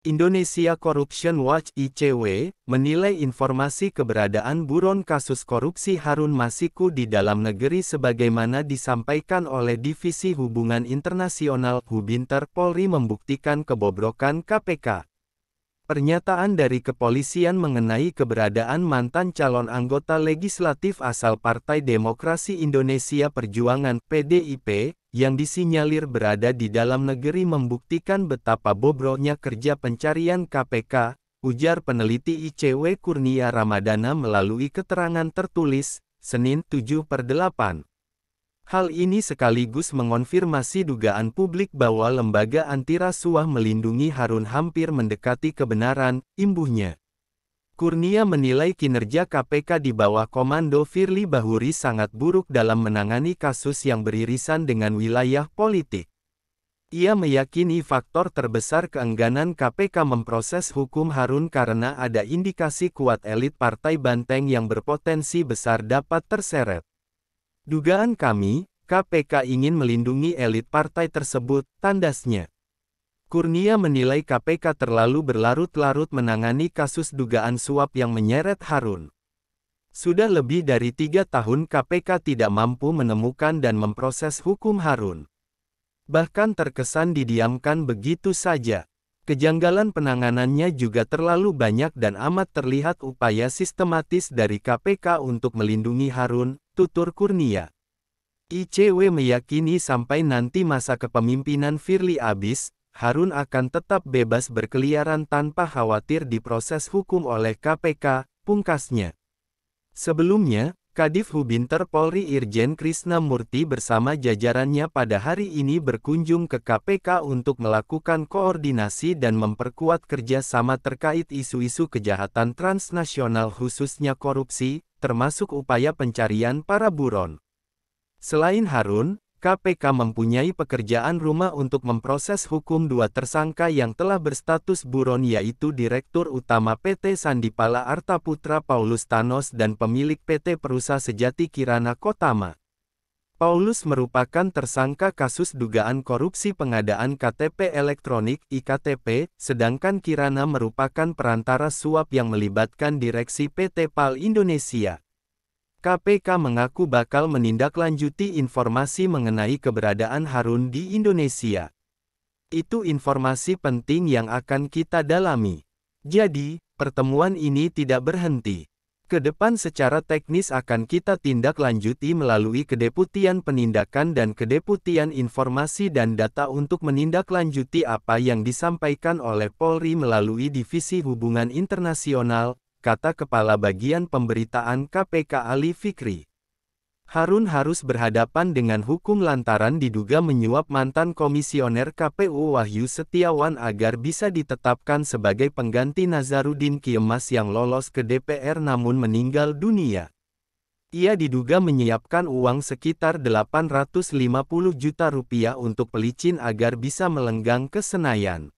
Indonesia Corruption Watch (ICW) menilai informasi keberadaan buron kasus korupsi Harun Masiku di dalam negeri sebagaimana disampaikan oleh Divisi Hubungan Internasional Hubinter Polri membuktikan kebobrokan KPK. Pernyataan dari kepolisian mengenai keberadaan mantan calon anggota legislatif asal Partai Demokrasi Indonesia Perjuangan (PDIP) yang disinyalir berada di dalam negeri membuktikan betapa bobroknya kerja pencarian KPK, ujar peneliti ICW Kurnia Ramadana melalui keterangan tertulis, Senin 7/8. Hal ini sekaligus mengonfirmasi dugaan publik bahwa lembaga anti rasuah melindungi Harun hampir mendekati kebenaran, imbuhnya. Kurnia menilai kinerja KPK di bawah komando Firly Bahuri sangat buruk dalam menangani kasus yang beririsan dengan wilayah politik. Ia meyakini faktor terbesar keengganan KPK memproses hukum Harun karena ada indikasi kuat elit Partai Banteng yang berpotensi besar dapat terseret. Dugaan kami, KPK ingin melindungi elit partai tersebut, tandasnya. Kurnia menilai KPK terlalu berlarut-larut menangani kasus dugaan suap yang menyeret Harun. Sudah lebih dari 3 tahun KPK tidak mampu menemukan dan memproses hukum Harun. Bahkan terkesan didiamkan begitu saja. Kejanggalan penanganannya juga terlalu banyak dan amat terlihat upaya sistematis dari KPK untuk melindungi Harun, tutur Kurnia. ICW meyakini sampai nanti masa kepemimpinan Firly habis, Harun akan tetap bebas berkeliaran tanpa khawatir diproses hukum oleh KPK, pungkasnya. Sebelumnya, Kadif Hubinter Polri Irjen Krisna Murty bersama jajarannya pada hari ini berkunjung ke KPK untuk melakukan koordinasi dan memperkuat kerjasama terkait isu-isu kejahatan transnasional khususnya korupsi, termasuk upaya pencarian para buron. Selain Harun, KPK mempunyai pekerjaan rumah untuk memproses hukum 2 tersangka yang telah berstatus buron yaitu Direktur Utama PT Sandipala Artaputra Paulus Thanos dan pemilik PT Perusa Sejati Kirana Kotama. Paulus merupakan tersangka kasus dugaan korupsi pengadaan KTP elektronik (IKTP), sedangkan Kirana merupakan perantara suap yang melibatkan direksi PT PAL Indonesia. KPK mengaku bakal menindaklanjuti informasi mengenai keberadaan Harun di Indonesia. Itu informasi penting yang akan kita dalami. Jadi, pertemuan ini tidak berhenti. Ke depan secara teknis akan kita tindak lanjuti melalui Kedeputian Penindakan dan Kedeputian Informasi dan Data untuk menindaklanjuti apa yang disampaikan oleh Polri melalui Divisi Hubungan Internasional, kata Kepala Bagian Pemberitaan KPK Ali Fikri. Harun harus berhadapan dengan hukum lantaran diduga menyuap mantan komisioner KPU Wahyu Setiawan agar bisa ditetapkan sebagai pengganti Nazarudin Kiemas yang lolos ke DPR namun meninggal dunia. Ia diduga menyiapkan uang sekitar 850 juta rupiah untuk pelicin agar bisa melenggang ke Senayan.